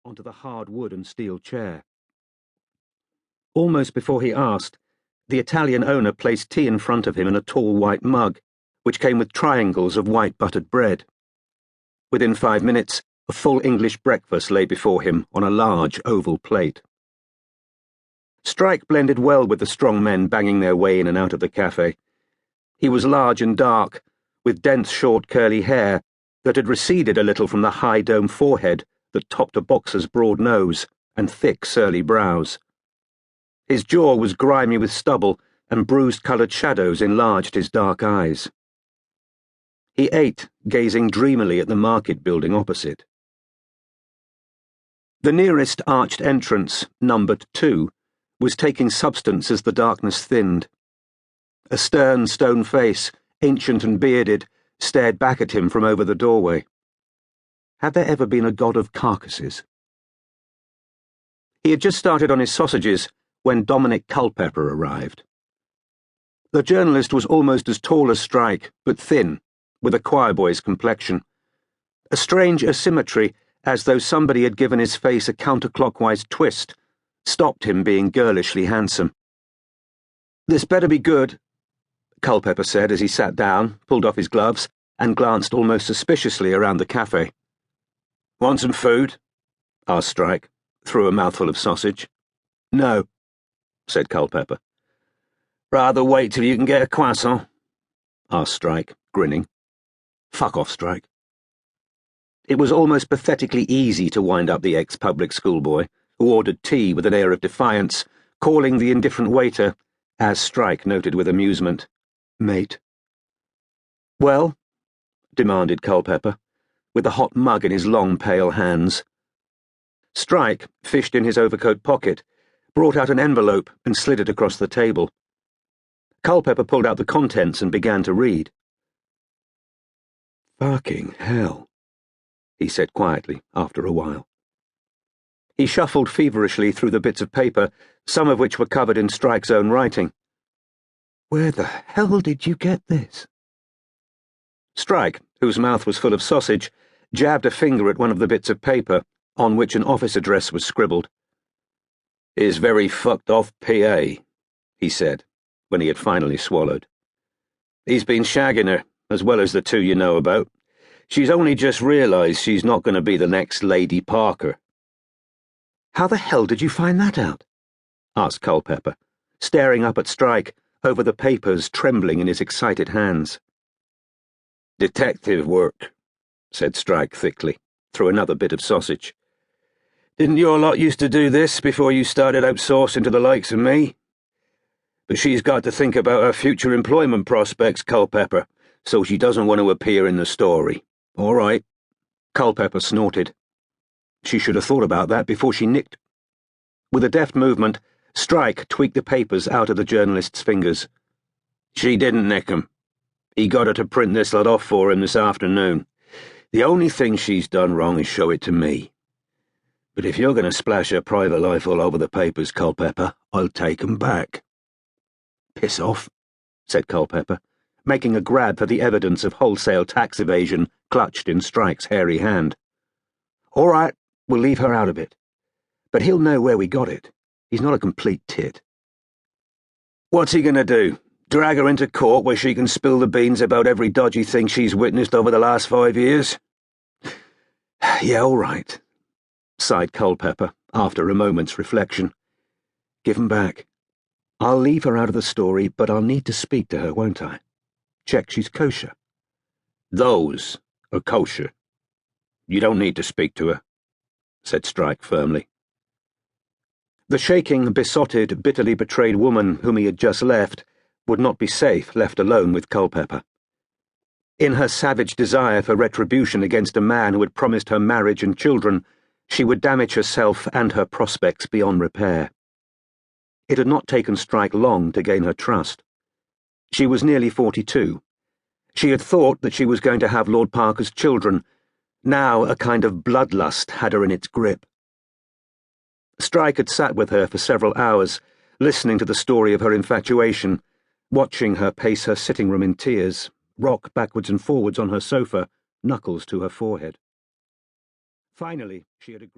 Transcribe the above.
onto the hard wood and steel chair. Almost before he asked, the Italian owner placed tea in front of him in a tall white mug, which came with triangles of white buttered bread. Within 5 minutes, a full English breakfast lay before him on a large oval plate. Strike blended well with the strong men banging their way in and out of the cafe. He was large and dark, with dense short curly hair that had receded a little from the high dome forehead that topped a boxer's broad nose and thick surly brows. His jaw was grimy with stubble, and bruised-coloured shadows enlarged his dark eyes. He ate, gazing dreamily at the market building opposite. The nearest arched entrance, numbered 2, was taking substance as the darkness thinned. A stern stone face, ancient and bearded, stared back at him from over the doorway. Had there ever been a god of carcasses? He had just started on his sausages when Dominic Culpepper arrived. The journalist was almost as tall as Strike, but thin, with a choirboy's complexion. A strange asymmetry, as though somebody had given his face a counterclockwise twist, stopped him being girlishly handsome. "This better be good," Culpepper said as he sat down, pulled off his gloves, and glanced almost suspiciously around the cafe. "Want some food?" asked Strike, through a mouthful of sausage. "No," said Culpepper. "Rather wait till you can get a croissant?" asked Strike, grinning. "Fuck off, Strike." It was almost pathetically easy to wind up the ex-public schoolboy, who ordered tea with an air of defiance, calling the indifferent waiter, as Strike noted with amusement, "mate." "Well?" demanded Culpepper, with the hot mug in his long, pale hands. Strike fished in his overcoat pocket, brought out an envelope and slid it across the table. Culpepper pulled out the contents and began to read. "Fucking hell," he said quietly after a while. He shuffled feverishly through the bits of paper, some of which were covered in Strike's own writing. "Where the hell did you get this?" Strike, whose mouth was full of sausage, jabbed a finger at one of the bits of paper, on which an office address was scribbled. "His very fucked off PA," he said, when he had finally swallowed. "He's been shagging her, as well as the 2 you know about. She's only just realised she's not going to be the next Lady Parker." "How the hell did you find that out?" asked Culpepper, staring up at Strike, over the papers trembling in his excited hands. "Detective work," said Strike thickly, through another bit of sausage. "Didn't your lot used to do this before you started outsourcing to the likes of me? But she's got to think about her future employment prospects, Culpepper, so she doesn't want to appear in the story. All right." Culpepper snorted. She should have thought about that before she nicked. With a deft movement, Strike tweaked the papers out of the journalist's fingers. "She didn't nick 'em. He got her to print this lot off for him this afternoon. The only thing she's done wrong is show it to me. But if you're going to splash her private life all over the papers, Culpepper, I'll take 'em back." "Piss off," said Culpepper, making a grab for the evidence of wholesale tax evasion clutched in Strike's hairy hand. "All right, we'll leave her out of it. But he'll know where we got it. He's not a complete tit." "What's he going to do? Drag her into court where she can spill the beans about every dodgy thing she's witnessed over the last 5 years? "Yeah, all right," sighed Culpepper after a moment's reflection. "Give 'em back. I'll leave her out of the story, but I'll need to speak to her, won't I? Check she's kosher." "Those are kosher. You don't need to speak to her," said Strike firmly. The shaking, besotted, bitterly betrayed woman whom he had just left would not be safe left alone with Culpepper. In her savage desire for retribution against a man who had promised her marriage and children, she would damage herself and her prospects beyond repair. It had not taken Strike long to gain her trust. She was nearly 42. She had thought that she was going to have Lord Parker's children. Now a kind of bloodlust had her in its grip. Strike had sat with her for several hours, listening to the story of her infatuation, watching her pace her sitting room in tears, rock backwards and forwards on her sofa, knuckles to her forehead. Finally, she had agreed.